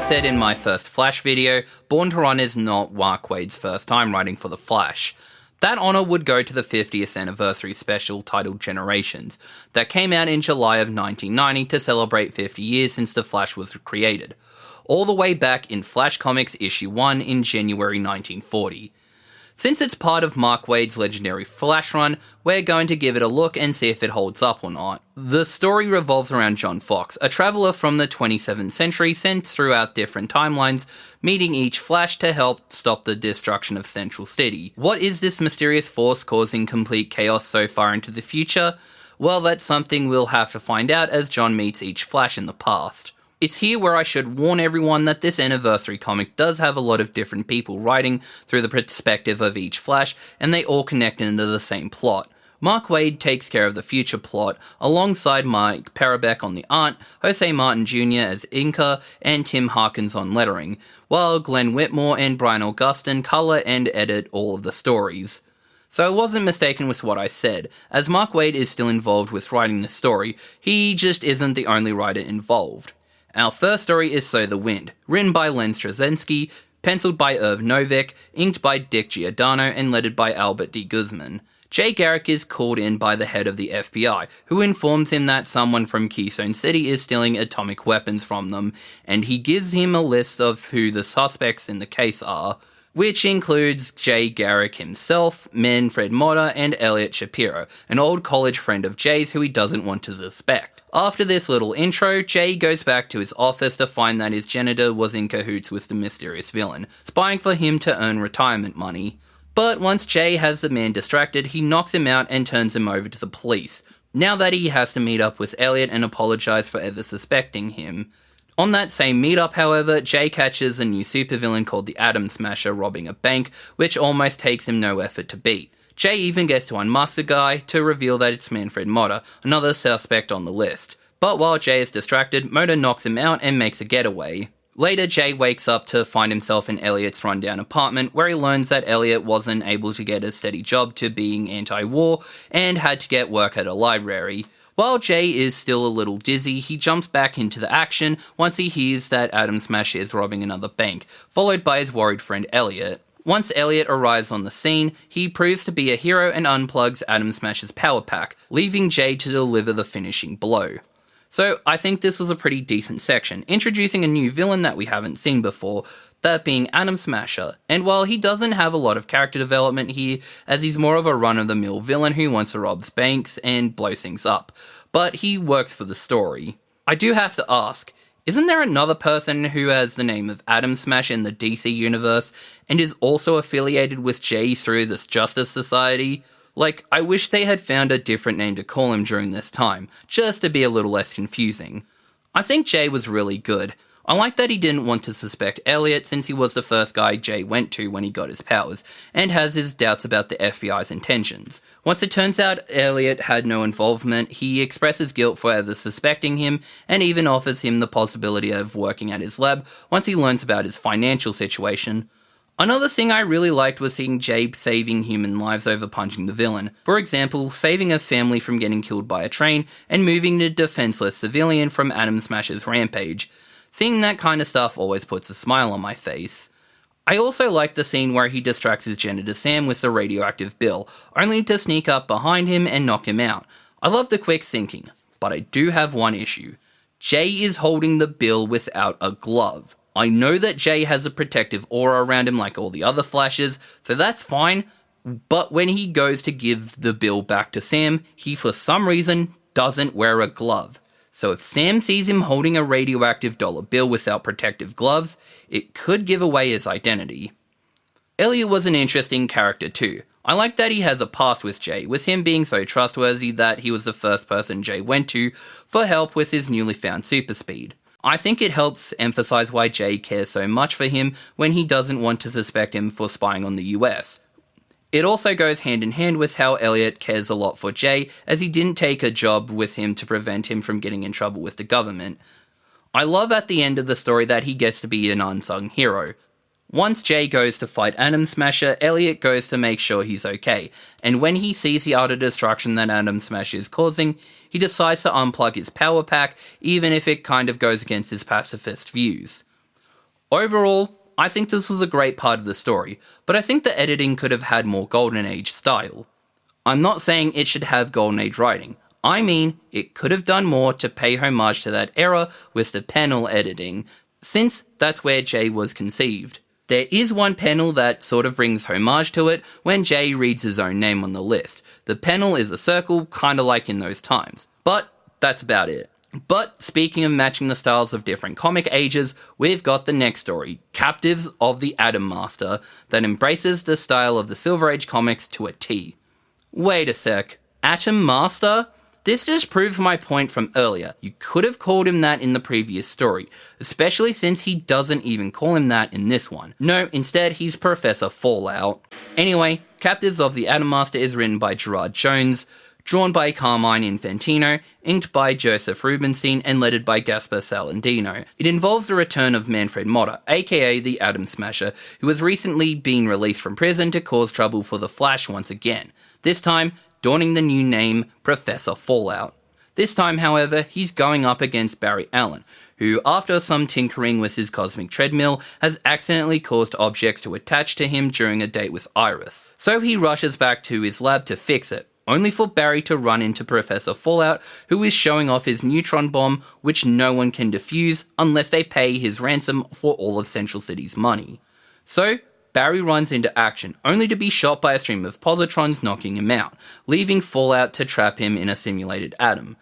said in my first Flash video, Born to Run is not Mark Waid's first time writing for The Flash. That honour would go to the 50th anniversary special titled Generations, that came out in July of 1990 to celebrate 50 years since The Flash was created, all the way back in Flash Comics issue 1 in January 1940. Since it's part of Mark Waid's legendary Flash run, we're going to give it a look and see if it holds up or not. The story revolves around John Fox, a traveller from the 27th century sent throughout different timelines, meeting each Flash to help stop the destruction of Central City. What is this mysterious force causing complete chaos so far into the future? Well, that's something we'll have to find out as John meets each Flash in the past. It's here where I should warn everyone that this anniversary comic does have a lot of different people writing through the perspective of each Flash, and they all connect into the same plot. Mark Waid takes care of the future plot, alongside Mike Parabeck on the art, Jose Martin Jr. as inker, and Tim Harkins on lettering, while Glenn Whitmore and Brian Augustin colour and edit all of the stories. So I wasn't mistaken with what I said, as Mark Waid is still involved with writing the story, he just isn't the only writer involved. Our first story is Sow the Wind, written by Len Straczynski, penciled by Irv Novick, inked by Dick Giordano, and lettered by Albert D. Guzman. Jay Garrick is called in by the head of the FBI, who informs him that someone from Keystone City is stealing atomic weapons from them, and he gives him a list of who the suspects in the case are, which includes Jay Garrick himself, Manfred Motta, and Elliot Shapiro, an old college friend of Jay's who he doesn't want to suspect. After this little intro, Jay goes back to his office to find that his janitor was in cahoots with the mysterious villain, spying for him to earn retirement money. But once Jay has the man distracted, he knocks him out and turns him over to the police, now that he has to meet up with Elliot and apologize for ever suspecting him. On that same meetup, however, Jay catches a new supervillain called the Atom Smasher robbing a bank, which almost takes him no effort to beat. Jay even gets to unmask the guy to reveal that it's Manfred Motta, another suspect on the list. But while Jay is distracted, Motta knocks him out and makes a getaway. Later, Jay wakes up to find himself in Elliot's rundown apartment, where he learns that Elliot wasn't able to get a steady job to being anti-war and had to get work at a library. While Jay is still a little dizzy, he jumps back into the action once he hears that Atom Smasher is robbing another bank, followed by his worried friend Elliot. Once Elliot arrives on the scene, he proves to be a hero and unplugs Atom Smasher's power pack, leaving Jay to deliver the finishing blow. So I think this was a pretty decent section, introducing a new villain that we haven't seen before, that being Atom Smasher. And while he doesn't have a lot of character development here, as he's more of a run-of-the-mill villain who wants to rob banks and blow things up, but he works for the story. I do have to ask, isn't there another person who has the name of Atom Smasher in the DC universe, and is also affiliated with Jay through this Justice Society? Like, I wish they had found a different name to call him during this time, just to be a little less confusing. I think Jay was really good. I like that he didn't want to suspect Elliot since he was the first guy Jay went to when he got his powers, and has his doubts about the FBI's intentions. Once it turns out Elliot had no involvement, he expresses guilt for ever suspecting him, and even offers him the possibility of working at his lab once he learns about his financial situation. Another thing I really liked was seeing Jay saving human lives over punching the villain. For example, saving a family from getting killed by a train, and moving a defenseless civilian from Atom Smasher's rampage. Seeing that kind of stuff always puts a smile on my face. I also like the scene where he distracts his janitor Sam with the radioactive Bill, only to sneak up behind him and knock him out. I love the quick sinking, but I do have one issue. Jay is holding the Bill without a glove. I know that Jay has a protective aura around him like all the other Flashes, so that's fine, but when he goes to give the Bill back to Sam, he for some reason doesn't wear a glove. So if Sam sees him holding a radioactive dollar bill without protective gloves, it could give away his identity. Elliot was an interesting character too. I like that he has a past with Jay, with him being so trustworthy that he was the first person Jay went to for help with his newly found super speed. I think it helps emphasize why Jay cares so much for him when he doesn't want to suspect him for spying on the US. It also goes hand in hand with how Elliot cares a lot for Jay, as he didn't take a job with him to prevent him from getting in trouble with the government. I love at the end of the story that he gets to be an unsung hero. Once Jay goes to fight Atom Smasher, Elliot goes to make sure he's okay, and when he sees the utter destruction that Atom Smasher is causing, he decides to unplug his power pack, even if it kind of goes against his pacifist views. Overall, I think this was a great part of the story, but I think the editing could have had more Golden Age style. I'm not saying it should have Golden Age writing. I mean, it could have done more to pay homage to that era with the panel editing, since that's where Jay was conceived. There is one panel that sort of brings homage to it when Jay reads his own name on the list. The panel is a circle, kinda like in those times. But that's about it. But speaking of matching the styles of different comic ages, we've got the next story, Captives of the Atom Master, that embraces the style of the Silver Age comics to a T. Wait a sec, Atom Master? This just proves my point from earlier. You could have called him that in the previous story, especially since he doesn't even call him that in this one. No, instead he's Professor Fallout. Anyway, Captives of the Atom Master is written by Gerard Jones, drawn by Carmine Infantino, inked by Joseph Rubinstein, and lettered by Gaspar Salandino. It involves the return of Manfred Motta, aka the Atom Smasher, who has recently been released from prison to cause trouble for the Flash once again. This time, donning the new name Professor Fallout. This time, however, he's going up against Barry Allen, who, after some tinkering with his cosmic treadmill, has accidentally caused objects to attach to him during a date with Iris. So he rushes back to his lab to fix it, only for Barry to run into Professor Fallout, who is showing off his neutron bomb, which no one can defuse unless they pay his ransom for all of Central City's money. So, Barry runs into action, only to be shot by a stream of positrons knocking him out, leaving Fallout to trap him in a simulated atom.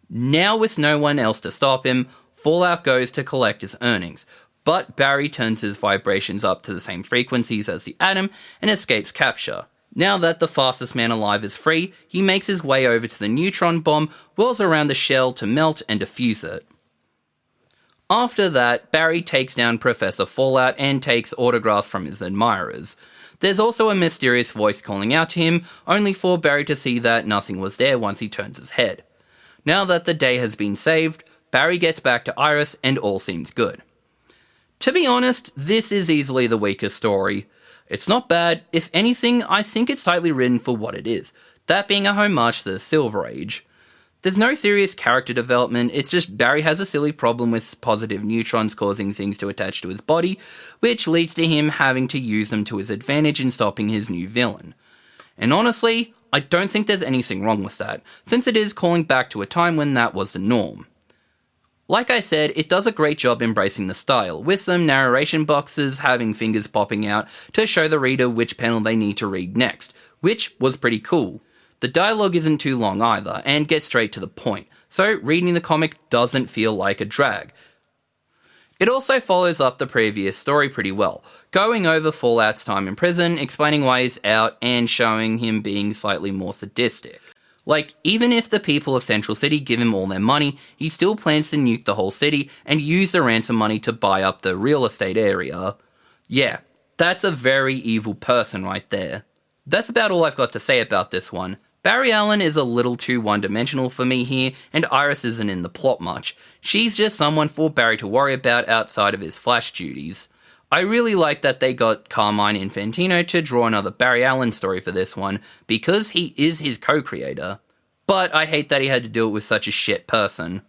Now with no one else to stop him, Fallout goes to collect his earnings, but Barry turns his vibrations up to the same frequencies as the atom and escapes capture. Now that the fastest man alive is free, he makes his way over to the neutron bomb, whirls around the shell to melt and defuse it. After that, Barry takes down Professor Fallout and takes autographs from his admirers. There's also a mysterious voice calling out to him, only for Barry to see that nothing was there once he turns his head. Now that the day has been saved, Barry gets back to Iris and all seems good. To be honest, this is easily the weakest story. It's not bad. If anything, I think it's tightly written for what it is, that being a homage to the Silver Age. There's no serious character development, it's just Barry has a silly problem with positive neutrons causing things to attach to his body, which leads to him having to use them to his advantage in stopping his new villain. And honestly, I don't think there's anything wrong with that, since it is calling back to a time when that was the norm. Like I said, it does a great job embracing the style, with some narration boxes having fingers popping out to show the reader which panel they need to read next, which was pretty cool. The dialogue isn't too long either, and gets straight to the point, so reading the comic doesn't feel like a drag. It also follows up the previous story pretty well, going over Fallout's time in prison, explaining why he's out, and showing him being slightly more sadistic. Like, even if the people of Central City give him all their money, he still plans to nuke the whole city and use the ransom money to buy up the real estate area. Yeah, that's a very evil person right there. That's about all I've got to say about this one. Barry Allen is a little too one-dimensional for me here, and Iris isn't in the plot much. She's just someone for Barry to worry about outside of his Flash duties. I really like that they got Carmine Infantino to draw another Barry Allen story for this one, because he is his co-creator. But I hate that he had to do it with such a shit person.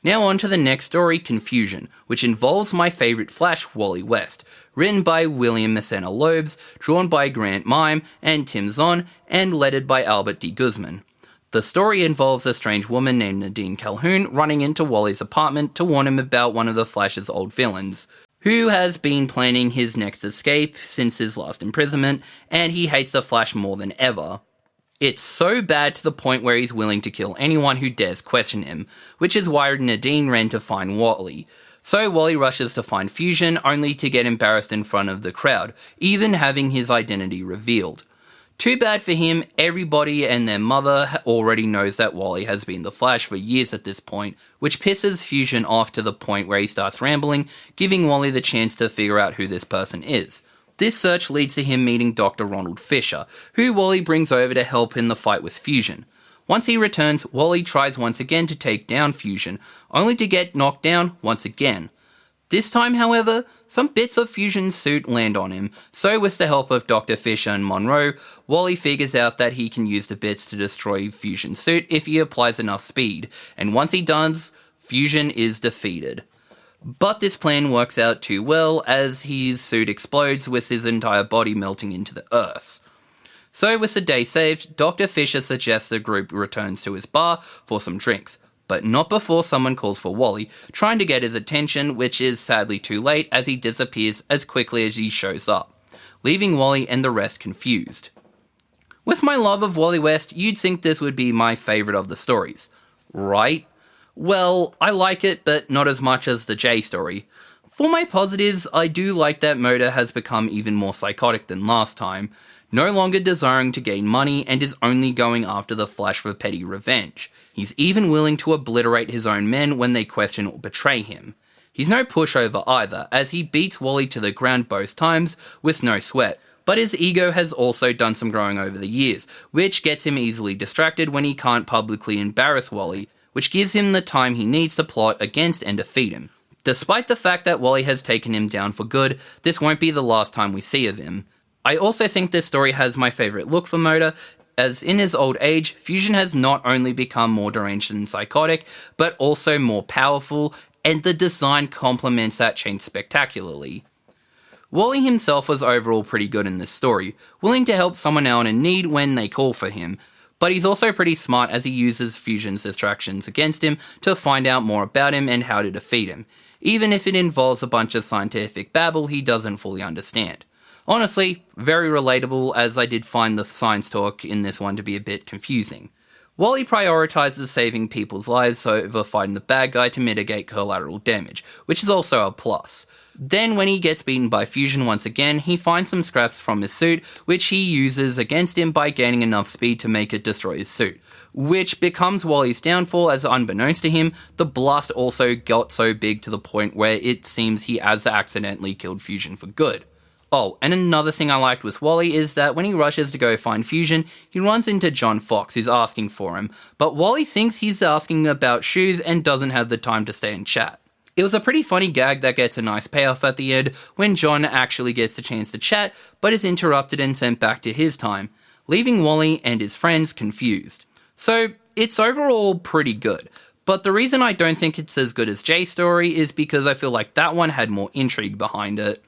Now on to the next story, Confusion, which involves my favourite Flash, Wally West, written by William Messina Loebs, drawn by Grant Mime and Tim Zahn, and lettered by Albert D. Guzman. The story involves a strange woman named Nadine Calhoun running into Wally's apartment to warn him about one of the Flash's old villains, who has been planning his next escape since his last imprisonment, and he hates the Flash more than ever. It's so bad to the point where he's willing to kill anyone who dares question him, which is why Nadine ran to find Wally. So Wally rushes to find Fusion, only to get embarrassed in front of the crowd, even having his identity revealed. Too bad for him, everybody and their mother already knows that Wally has been the Flash for years at this point, which pisses Fusion off to the point where he starts rambling, giving Wally the chance to figure out who this person is. This search leads to him meeting Dr. Ronald Fisher, who Wally brings over to help in the fight with Fusion. Once he returns, Wally tries once again to take down Fusion, only to get knocked down once again. This time, however, some bits of Fusion's suit land on him, so with the help of Dr. Fisher and Monroe, Wally figures out that he can use the bits to destroy Fusion's suit if he applies enough speed, and once he does, Fusion is defeated. But this plan works out too well as his suit explodes with his entire body melting into the earth. So with the day saved, Dr. Fisher suggests the group returns to his bar for some drinks, but not before someone calls for Wally, trying to get his attention, which is sadly too late as he disappears as quickly as he shows up, leaving Wally and the rest confused. With my love of Wally West, you'd think this would be my favourite of the stories, right? Well, I like it, but not as much as the Jay story. For my positives, I do like that Moda has become even more psychotic than last time, no longer desiring to gain money and is only going after the Flash for petty revenge. He's even willing to obliterate his own men when they question or betray him. He's no pushover either, as he beats Wally to the ground both times with no sweat, but his ego has also done some growing over the years, which gets him easily distracted when he can't publicly embarrass Wally, which gives him the time he needs to plot against and defeat him. Despite the fact that Wally has taken him down for good, this won't be the last time we see of him. I also think this story has my favourite look for Moda, as in his old age, Fusion has not only become more deranged and psychotic, but also more powerful, and the design complements that change spectacularly. Wally himself was overall pretty good in this story, willing to help someone out in need when they call for him, but he's also pretty smart as he uses Fusion's distractions against him to find out more about him and how to defeat him, even if it involves a bunch of scientific babble he doesn't fully understand. Honestly, very relatable, as I did find the science talk in this one to be a bit confusing. Wally prioritizes saving people's lives over fighting the bad guy to mitigate collateral damage, which is also a plus. Then when he gets beaten by Fusion once again, he finds some scraps from his suit, which he uses against him by gaining enough speed to make it destroy his suit, which becomes Wally's downfall, as unbeknownst to him, the blast also got so big to the point where it seems he has accidentally killed Fusion for good. Oh, and another thing I liked with Wally is that when he rushes to go find Fusion, he runs into John Fox, who's asking for him, but Wally thinks he's asking about shoes and doesn't have the time to stay and chat. It was a pretty funny gag that gets a nice payoff at the end when John actually gets the chance to chat, but is interrupted and sent back to his time, leaving Wally and his friends confused. So, it's overall pretty good, but the reason I don't think it's as good as Jay's story is because I feel like that one had more intrigue behind it.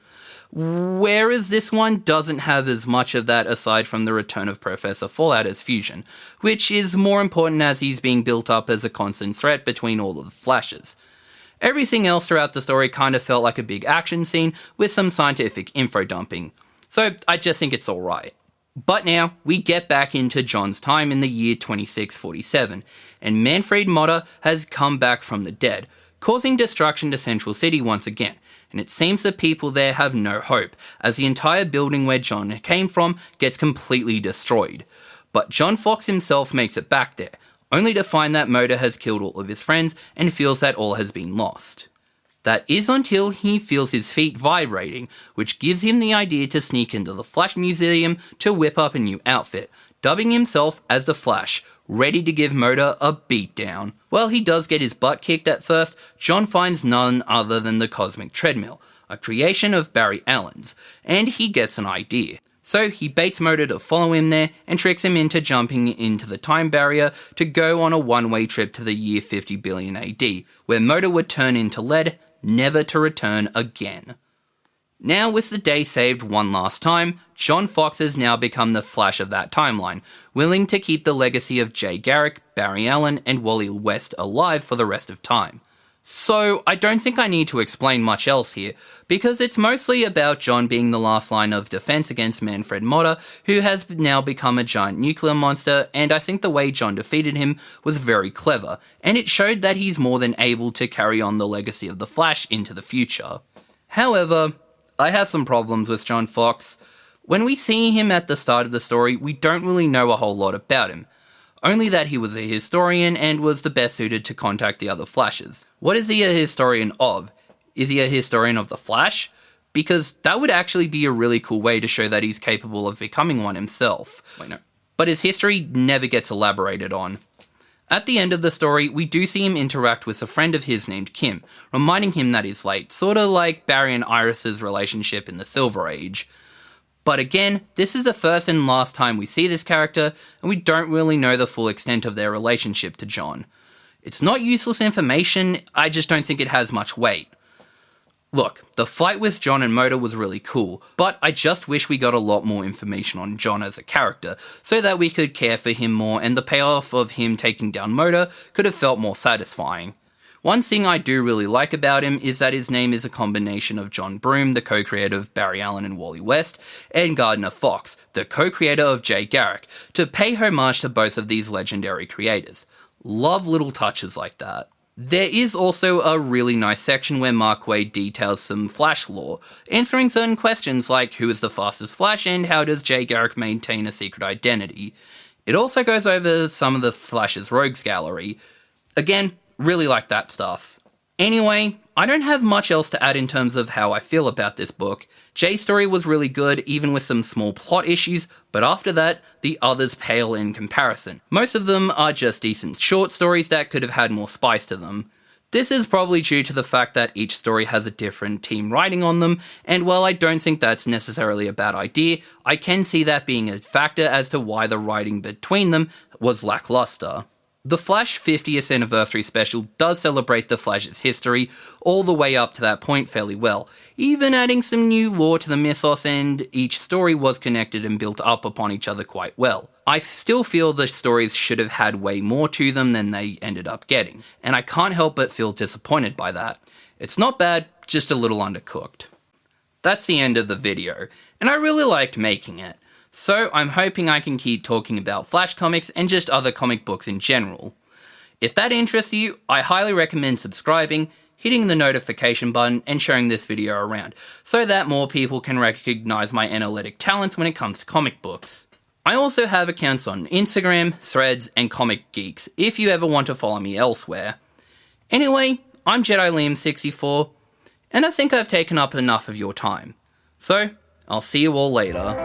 Whereas this one doesn't have as much of that aside from the return of Professor Fallout as Fusion, which is more important as he's being built up as a constant threat between all of the Flashes. Everything else throughout the story kind of felt like a big action scene with some scientific info dumping, so I just think it's alright. But now, we get back into John's time in the year 2647, and Manfred Motta has come back from the dead, causing destruction to Central City once again, and it seems the people there have no hope, as the entire building where John came from gets completely destroyed. But John Fox himself makes it back there, only to find that Moda has killed all of his friends and feels that all has been lost. That is until he feels his feet vibrating, which gives him the idea to sneak into the Flash Museum to whip up a new outfit, dubbing himself as the Flash, ready to give Moda a beatdown. While he does get his butt kicked at first, John finds none other than the Cosmic Treadmill, a creation of Barry Allen's, and he gets an idea. So he baits Moda to follow him there and tricks him into jumping into the time barrier to go on a one-way trip to the year 50 billion AD, where Moda would turn into lead, never to return again. Now, with the day saved one last time, John Fox has now become the Flash of that timeline, willing to keep the legacy of Jay Garrick, Barry Allen, and Wally West alive for the rest of time. So, I don't think I need to explain much else here, because it's mostly about John being the last line of defense against Manfred Motta, who has now become a giant nuclear monster, and I think the way John defeated him was very clever, and it showed that he's more than able to carry on the legacy of the Flash into the future. However, I have some problems with John Fox. When we see him at the start of the story, we don't really know a whole lot about him. Only that he was a historian and was the best suited to contact the other Flashes. What is he a historian of? Is he a historian of the Flash? Because that would actually be a really cool way to show that he's capable of becoming one himself. Wait, no. But his history never gets elaborated on. At the end of the story, we do see him interact with a friend of his named Kim, reminding him that he's late, sorta like Barry and Iris's relationship in the Silver Age. But again, this is the first and last time we see this character, and we don't really know the full extent of their relationship to John. It's not useless information, I just don't think it has much weight. Look, the fight with John and Moda was really cool, but I just wish we got a lot more information on John as a character, so that we could care for him more and the payoff of him taking down Moda could have felt more satisfying. One thing I do really like about him is that his name is a combination of John Broome, the co-creator of Barry Allen and Wally West, and Gardner Fox, the co-creator of Jay Garrick, to pay homage to both of these legendary creators. Love little touches like that. There is also a really nice section where Mark Waid details some Flash lore, answering certain questions like who is the fastest Flash and how does Jay Garrick maintain a secret identity. It also goes over some of the Flash's rogues gallery. Again, really like that stuff. Anyway, I don't have much else to add in terms of how I feel about this book. Jay's story was really good, even with some small plot issues, but after that, the others pale in comparison. Most of them are just decent short stories that could have had more spice to them. This is probably due to the fact that each story has a different team writing on them, and while I don't think that's necessarily a bad idea, I can see that being a factor as to why the writing between them was lackluster. The Flash 50th Anniversary Special does celebrate the Flash's history all the way up to that point fairly well, even adding some new lore to the mythos, and each story was connected and built up upon each other quite well. I still feel the stories should have had way more to them than they ended up getting, and I can't help but feel disappointed by that. It's not bad, just a little undercooked. That's the end of the video, and I really liked making it. So I'm hoping I can keep talking about Flash comics and just other comic books in general. If that interests you, I highly recommend subscribing, hitting the notification button, and sharing this video around, so that more people can recognize my analytic talents when it comes to comic books. I also have accounts on Instagram, Threads, and Comic Geeks if you ever want to follow me elsewhere. Anyway, I'm Jedi-Liam64, and I think I've taken up enough of your time. So, I'll see you all later.